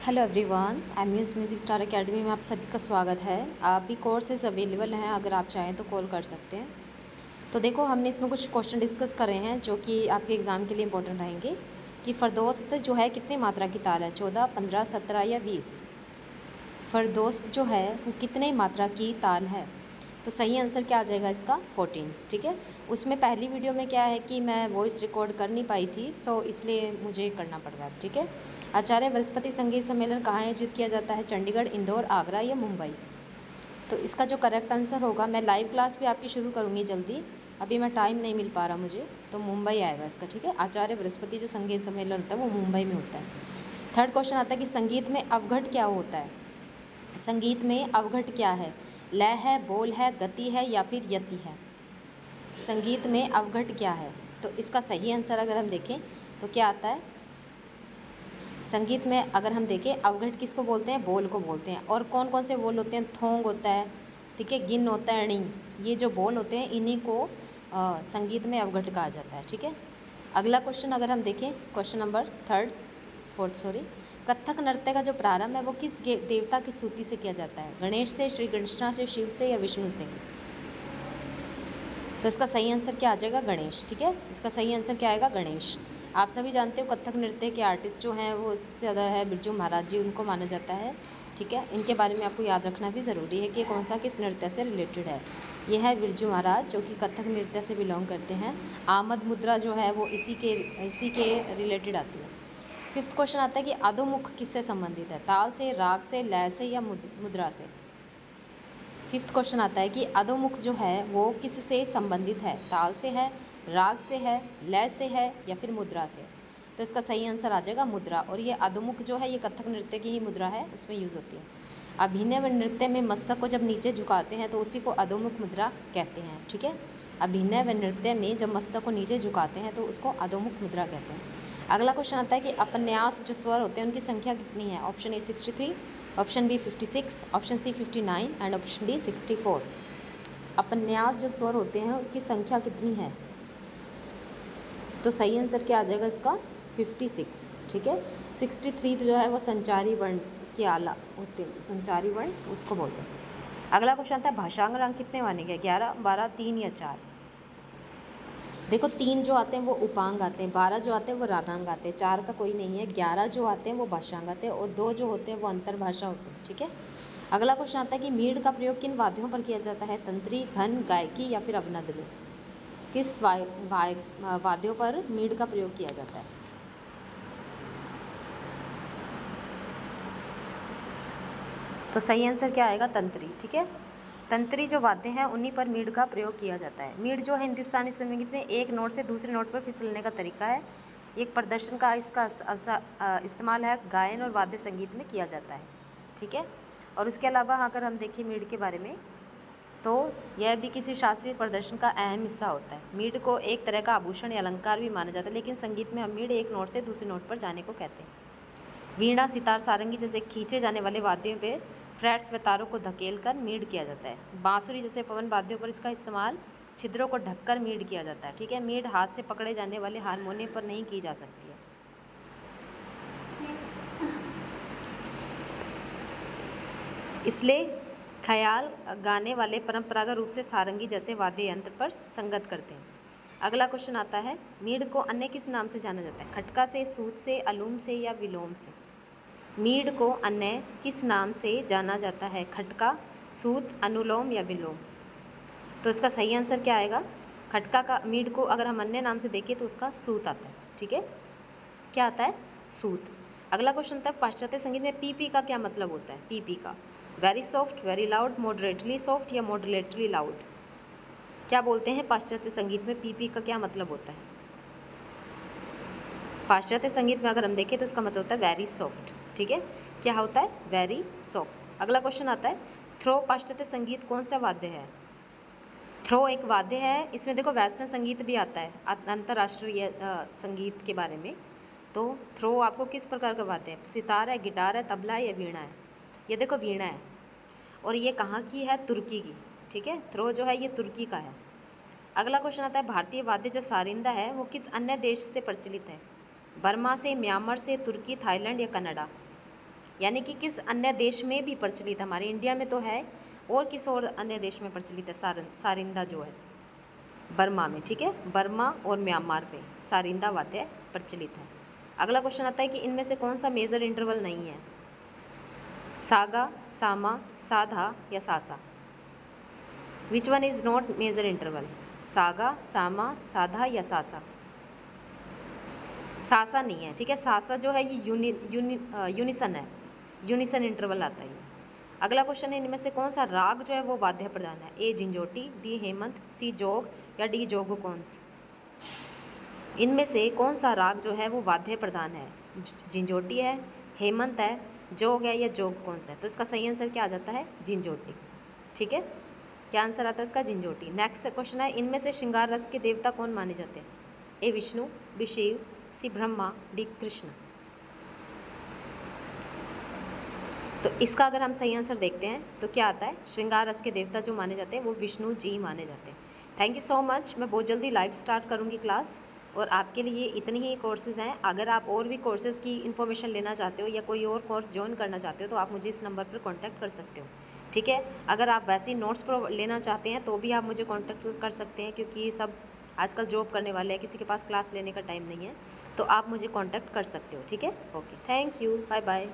Hello everyone, एमयूज़ music star academy में आप सभी का स्वागत है। अभी कोर्सेज अवेलेबल हैं, अगर आप चाहें तो कॉल कर सकते हैं। तो देखो, हमने इसमें कुछ क्वेश्चन डिस्कस करे हैं जो कि आपके एग्ज़ाम के लिए इंपॉर्टेंट रहेंगे कि फ़रदौस्त जो है कितने मात्रा की ताल है, 14, 15, 17 या 20। फ़रदौस्त जो है वो कितने मात्रा की ताल है। तो सही आंसर क्या आ जाएगा इसका, 14। ठीक है। उसमें पहली वीडियो में क्या है कि मैं वॉइस रिकॉर्ड कर नहीं पाई थी, सो इसलिए मुझे करना पड़ रहा है। ठीक है। आचार्य बृहस्पति संगीत सम्मेलन कहाँ आयोजित किया जाता है, चंडीगढ़, इंदौर, आगरा या मुंबई। तो इसका जो करेक्ट आंसर होगा, मैं लाइव क्लास भी आपकी शुरू करूँगी जल्दी, अभी मैं टाइम नहीं मिल पा रहा मुझे, तो मुंबई आएगा इसका। ठीक है। आचार्य बृहस्पति जो संगीत सम्मेलन होता है वो मुंबई में होता है। थर्ड क्वेश्चन आता है कि संगीत में अवघट क्या होता है। संगीत में अवघट क्या है, लय है, बोल है, गति है या फिर यति है। संगीत में अवघट क्या है, तो इसका सही आंसर अगर हम देखें तो क्या आता है। संगीत में अगर हम देखें, अवघट किसको बोलते हैं, बोल को बोलते हैं। और कौन कौन से बोल होते हैं, थोंग होता है, ठीक है, गिन होता है, णी, ये जो बोल होते हैं इन्हीं को संगीत में अवघट कहा जाता है। ठीक है। अगला क्वेश्चन अगर हम देखें, क्वेश्चन नंबर फोर्थ, कथक नृत्य का जो प्रारंभ है वो किस देवता की स्तुति से किया जाता है, गणेश से, श्री कृष्णा से, शिव से या विष्णु से। तो इसका सही आंसर क्या आ जाएगा, गणेश। ठीक है। इसका सही आंसर क्या आएगा, गणेश। आप सभी जानते हो कथक नृत्य के आर्टिस्ट जो हैं वो सबसे ज़्यादा है बिरजू महाराज जी, उनको माना जाता है। ठीक है। इनके बारे में आपको याद रखना भी ज़रूरी है कि कौन सा किस नृत्य से रिलेटेड है। ये है बिरजू महाराज जो कि कथक नृत्य से बिलोंग करते हैं। आमद मुद्रा जो है वो इसी के रिलेटेड आती है। फिफ्थ क्वेश्चन आता है कि अधोमुख किससे संबंधित है, ताल से, राग से, लय से या मुद्रा से। फिफ्थ क्वेश्चन आता है कि अधोमुख जो है वो किससे संबंधित है, ताल से है, राग से है, लय से है या फिर मुद्रा से। तो इसका सही आंसर आ जाएगा मुद्रा। और ये अधोमुख जो है ये कथक नृत्य की ही मुद्रा है, उसमें यूज़ होती है। अभिनय नृत्य में मस्तक को जब नीचे झुकाते हैं तो उसी को अधोमुख मुद्रा कहते हैं। ठीक है। अभिनय नृत्य में जब मस्तक को नीचे झुकाते हैं तो उसको अधोमुख मुद्रा कहते हैं। अगला क्वेश्चन आता है कि अपन्यास जो स्वर होते हैं उनकी संख्या कितनी है। Option A 63, option B 56, option C 59 and option D 64। अपन्यास जो स्वर होते हैं उसकी संख्या कितनी है, तो सही आंसर क्या आ जाएगा इसका, 56। ठीक है। 63 जो है वो संचारी वर्ण के आला होते हैं, जो संचारी वर्ण उसको बोलते हैं। अगला क्वेश्चन आता है भाषांग अंक कितने माने गए, 11, 12, 3 या 4। देखो, 3 जो आते हैं वो उपांग आते हैं, 12 जो आते हैं वो रागांग आते हैं, 4 का कोई नहीं है, 11 जो आते हैं वो भाषांग आते हैं और 2 जो होते हैं वो अंतर्भाषा होते हैं। ठीक है। अगला क्वेश्चन आता है कि मीड़ का प्रयोग किन वाद्यों पर किया जाता है, तंत्री, घन, गायकी या फिर अवनद में। किस वाद्यों पर मीड़ का प्रयोग किया जाता है। तो सही आंसर क्या आएगा, तंत्री। ठीक है। तंत्री जो वाद्य हैं उन्हीं पर मीड़ का प्रयोग किया जाता है। मीड़ जो है हिंदुस्तानी संगीत में एक नोट से दूसरे नोट पर फिसलने का तरीका है, एक प्रदर्शन का इसका इस्तेमाल है, गायन और वाद्य संगीत में किया जाता है। ठीक है। और उसके अलावा अगर हम देखें मीड़ के बारे में तो यह भी किसी शास्त्रीय प्रदर्शन का अहम हिस्सा होता है। मीड़ को एक तरह का आभूषण या अलंकार भी माना जाता है, लेकिन संगीत में हम मीड़ एक नोट से दूसरे नोट पर जाने को कहते हैं। वीणा, सितार, सारंगी जैसे खींचे जाने वाले वाद्यों पे फ्रेट्स व तारों को धकेलकर मीड़ किया जाता है। बांसुरी जैसे पवन वाद्यों पर इसका इस्तेमाल छिद्रों को ढककर मीड़ किया जाता है। ठीक है। मीड़ हाथ से पकड़े जाने वाले हारमोनियम पर नहीं की जा सकती है। इसलिए ख्याल गाने वाले परंपरागत रूप से सारंगी जैसे वाद्य यंत्र पर संगत करते हैं। अगला क्वेश्चन आता है, मीड़ को अन्य किस नाम से जाना जाता है, खटका से, सूत से, अलूम से या विलोम से। मीड़ को अन्य किस नाम से जाना जाता है, खटका, सूत, अनुलोम या विलोम। तो इसका सही आंसर क्या आएगा, खटका का मीड़ को अगर हम अन्य नाम से देखें तो उसका सूत आता है। ठीक है। क्या आता है, सूत। अगला क्वेश्चन था, पाश्चात्य संगीत में पीपी का क्या मतलब होता है, पीपी का, very soft, very loud, moderately soft या मॉडरेटली लाउड। क्या बोलते हैं पाश्चात्य संगीत में पीपी का क्या मतलब होता है। पाश्चात्य संगीत में अगर हम देखें तो इसका मतलब होता है वेरी सॉफ्ट। ठीक है। क्या होता है, वेरी सॉफ्ट। अगला क्वेश्चन आता है, थ्रो पाश्चात्य संगीत कौन सा वाद्य है। थ्रो एक वाद्य है, इसमें देखो वेस्टर्न संगीत भी आता है, अंतर्राष्ट्रीय संगीत के बारे में। तो थ्रो आपको किस प्रकार का वाद्य है, सितार है, गिटार है, तबला है या वीणा है। ये देखो वीणा है, और ये कहाँ की है, तुर्की की। ठीक है। थ्रो जो है ये तुर्की का है। अगला क्वेश्चन आता है, भारतीय वाद्य जो सारिंदा है वो किस अन्य देश से प्रचलित है, बर्मा से, म्यांमार से, तुर्की, थाईलैंड या कनाडा। यानी कि किस अन्य देश में भी प्रचलित है, हमारे इंडिया में तो है और किस और अन्य देश में प्रचलित है। सारिंदा जो है बर्मा में, ठीक है, बर्मा और म्यांमार में सारिंदा वाद्य प्रचलित है। अगला क्वेश्चन आता है कि इनमें से कौन सा मेजर इंटरवल नहीं है, सागा, सामा, साधा या सासा। Which one is not major interval, सागा, सामा, साधा या सासा। सासा नहीं है, ठीक है, सासा जो है ये यूनिसन है, यूनिसन इंटरवल आता है ये। अगला क्वेश्चन है इनमें से कौन सा राग जो है वो वाद्य प्रधान है, ए झंझोटी, बी हेमंत, सी जोग या डी जोग कौंस। इनमें से कौन सा राग जो है वो वाद्य प्रधान है, झंझोटी है, हेमंत है, जोग है या जोग कौन सा है। तो इसका सही आंसर क्या आ जाता है, झंझोटी, ठीक है, क्या आंसर आता है इसका, झंझोटी। नेक्स्ट क्वेश्चन है इनमें से श्रृंगार रस के देवता कौन माने जाते हैं, ए विष्णु, बी शिव, सी ब्रह्मा, डी कृष्ण। तो इसका अगर हम सही आंसर देखते हैं तो क्या आता है, श्रृंगार रस के देवता जो माने जाते हैं वो विष्णु जी माने जाते हैं। Thank you so much. मैं बहुत जल्दी लाइव स्टार्ट करूँगी क्लास और आपके लिए इतनी ही कोर्सेज़ हैं। अगर आप और भी कोर्सेज़ की इन्फॉर्मेशन लेना चाहते हो या कोई और कोर्स ज्वाइन करना चाहते हो तो आप मुझे इस नंबर पर कॉन्टैक्ट कर सकते हो, ठीक है। अगर आप वैसे ही नोट्स लेना चाहते हैं तो भी आप मुझे कॉन्टैक्ट कर सकते हैं, क्योंकि सब आजकल जॉब करने वाले हैं, किसी के पास क्लास लेने का टाइम नहीं है, तो आप मुझे कॉन्टैक्ट कर सकते हो, ठीक है। Okay, thank you, bye bye.